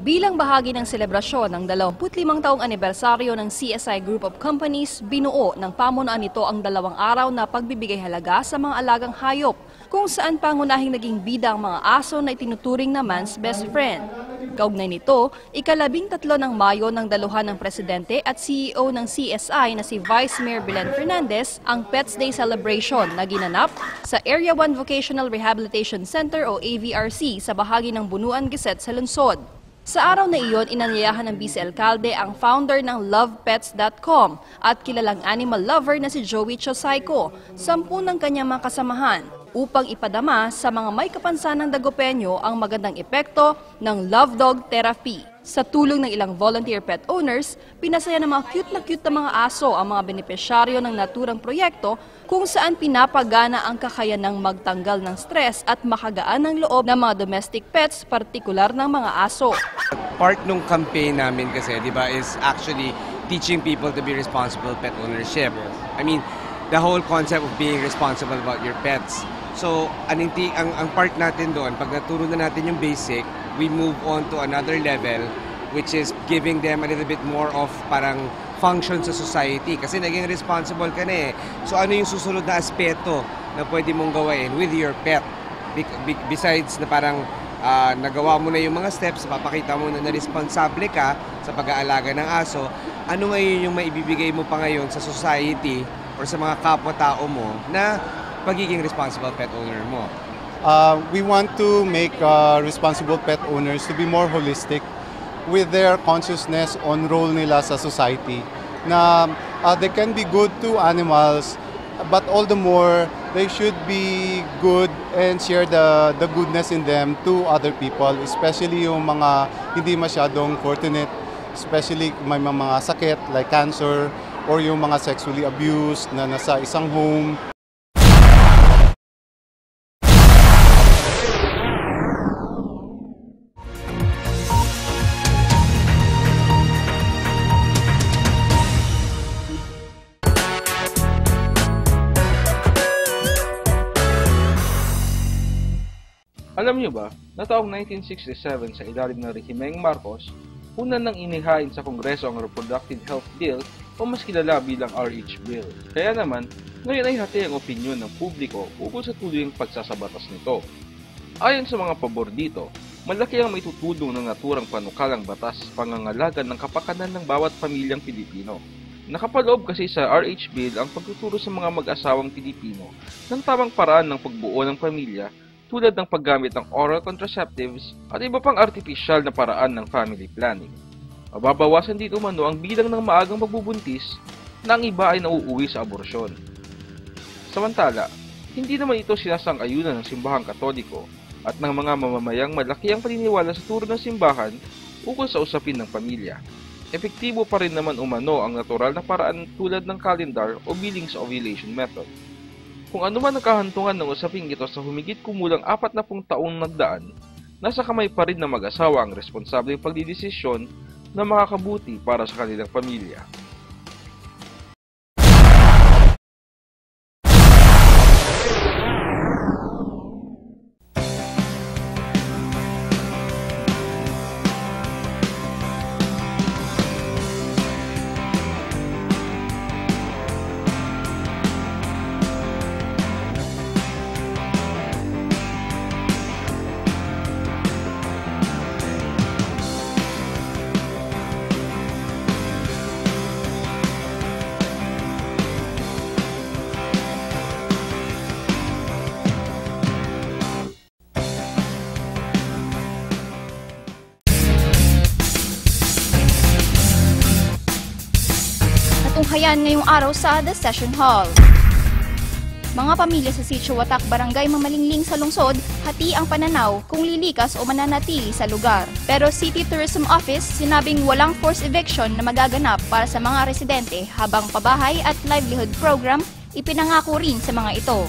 Bilang bahagi ng selebrasyon ng 25 taong anibersaryo ng CSI Group of Companies, binuo ng pamunuan nito ang 2 araw na pagbibigay halaga sa mga alagang hayop, kung saan pangunahing naging bida ang mga aso na itinuturing na man's best friend. Kaugnay nito, ika-13 ng Mayo ng daluhan ng Presidente at CEO ng CSI na si Vice Mayor Belen Fernandez ang Pets Day celebration na ginanap sa Area 1 Vocational Rehabilitation Center o AVRC sa bahagi ng Bunuan Gizet sa lungsod. Sa araw na iyon, inanyayahan ng vice-alkalde ang founder ng lovepets.com at kilalang animal lover na si Joey Chosaico, 10 ng kanyang mga kasamahan, upang ipadama sa mga may kapansanang Dagupeño ang magandang epekto ng Love Dog Therapy. Sa tulong ng ilang volunteer pet owners, pinasaya ng mga cute na mga aso ang mga benepisyaryo ng naturang proyekto kung saan pinapagana ang kakayanang magtanggal ng stress at makagaan ng loob ng mga domestic pets, partikular ng mga aso. Part ng campaign namin kasi, di ba, is actually teaching people to be responsible pet ownership. I mean, the whole concept of being responsible about your pets. So, ang part natin doon, pag naturo na natin yung basic, we move on to another level, which is giving them a little bit more of parang function sa society. Kasi naging responsible ka na eh. So, ano yung susunod na aspeto na pwede mong gawain with your pet? Besides na parang nagawa mo na yung mga steps, papakita mo na responsable ka sa pag-aalaga ng aso, ano ngayon yung maibibigay mo pa ngayon sa society or sa mga kapwa-tao mo na pagiging responsible pet owner mo? We want to make responsible pet owners to be more holistic with their consciousness on role nila sa society. Na they can be good to animals, but all the more they should be good and share the goodness in them to other people, especially yung mga hindi masyadong fortunate, especially may mga sakit like cancer or yung mga sexually abused na nasa isang home. Alam niyo ba, na taong 1967 sa ilalim ng Rehimeng Marcos, una nang inihain sa Kongreso ang Reproductive Health Bill o mas kilala bilang RH Bill. Kaya naman, ngayon ay hati ang opinyon ng publiko ukol sa tuluyang pagsasabatas nito. Ayon sa mga pabor dito, malaki ang maitutulong ng naturang panukalang batas sa pangangalaga ng kapakanan ng bawat pamilyang Pilipino. Nakapaloob kasi sa RH Bill ang pagtuturo sa mga mag-asawang Pilipino ng tamang paraan ng pagbuo ng pamilya tulad ng paggamit ng oral contraceptives at iba pang artificial na paraan ng family planning. Mababawasan dito umano ang bilang ng maagang pagbubuntis na ang iba ay nauuwi sa aborsyon. Samantala, hindi naman ito sinasang-ayunan ng simbahang Katoliko at ng mga mamamayang malaki ang paniniwala sa turo ng simbahan ukol sa usapin ng pamilya. Epektibo pa rin naman umano ang natural na paraan tulad ng calendar o Billings ovulation method. Kung ano man ang kahantungan ng usaping ito sa humigit kumulang 40 taong nagdaan, nasa kamay pa rin ng mag-asawa ang responsableng pagdidesisyon na makakabuti para sa kanilang pamilya. Tunghayan ngayong araw sa The Session Hall. Mga pamilya sa Sitio Watak, Barangay Mamalingling sa lungsod, hati ang pananaw kung lilikas o mananatili sa lugar. Pero City Tourism Office sinabing walang forced eviction na magaganap para sa mga residente habang pabahay at livelihood program ipinangako rin sa mga ito.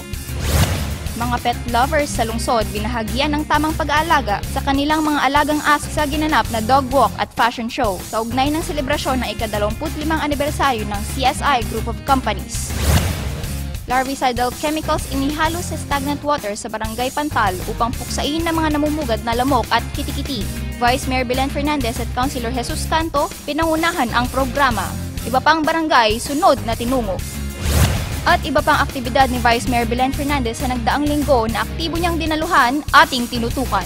Mga pet lovers sa lungsod binahagyan ng tamang pag-aalaga sa kanilang mga alagang aso sa ginanap na dog walk at fashion show sa ugnay ng selebrasyon ng ika-25 anibersaryo ng CSI Group of Companies. Larvicidal chemicals inihalo sa stagnant water sa Barangay Pantal upang puksain ng mga namumugad na lamok at kitikiti. Vice Mayor Belen Fernandez at Councilor Jesus Canto, pinangunahan ang programa. Iba pang barangay, sunod na tinungo. At iba pang aktibidad ni Vice Mayor Belen Fernandez sa nagdaang linggo na aktibo niyang dinaluhan ating tinutukan.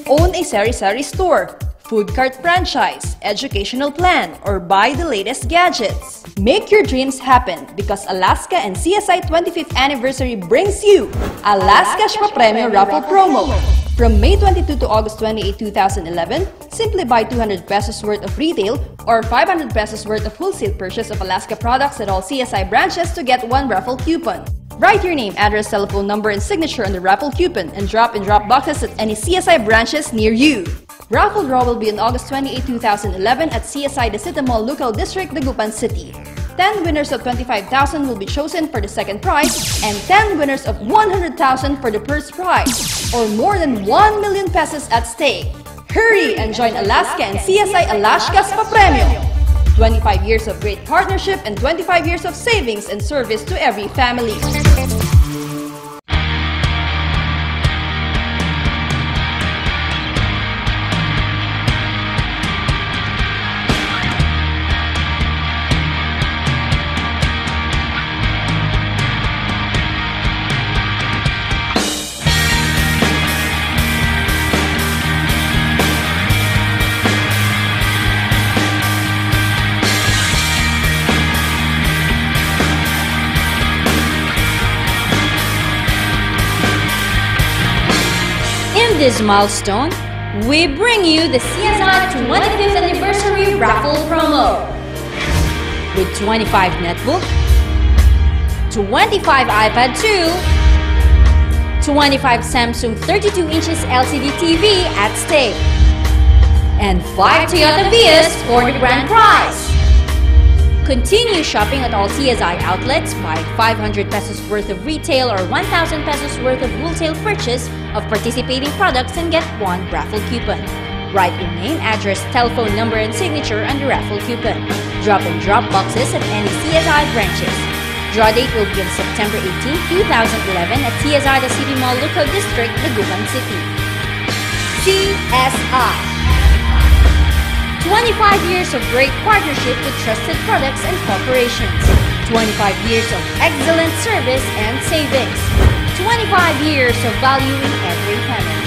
Own a sari-sari store, food cart franchise, educational plan, or buy the latest gadgets. Make your dreams happen because Alaska and CSI 25th Anniversary brings you Alaska Shpapremyo Raffle Promo. From May 22 to August 28, 2011, simply buy 200 pesos worth of retail or 500 pesos worth of wholesale purchase of Alaska products at all CSI branches to get one raffle coupon. Write your name, address, telephone number, and signature on the raffle coupon and drop in drop boxes at any CSI branches near you. Raffle draw will be on August 28, 2011 at CSI The City Mall Local District, Dagupan City. 10 winners of 25,000 will be chosen for the second prize and 10 winners of 100,000 for the first prize, or more than 1 million pesos at stake. Hurry and join Alaska and CSI Alaska's Papremyo! 25 years of great partnership and 25 years of savings and service to every family. In this milestone, we bring you the CSI 25th Anniversary Raffle Promo. With 25 netbook, 25 iPad 2, 25 Samsung 32 inches LCD TV at stake, and 5 Toyota Vios for the grand prize. Continue shopping at all CSI outlets, buy 500 pesos worth of retail or 1,000 pesos worth of wholesale purchase of participating products and get one raffle coupon. Write your name, address, telephone number, and signature on the raffle coupon. Drop in drop boxes at any CSI branches. Draw date will be on September 18, 2011 at CSI The City Mall Local District, Dagupan City. CSI. 25 years of great partnership with trusted products and corporations. 25 years of excellent service and savings. 25 years of value in every family.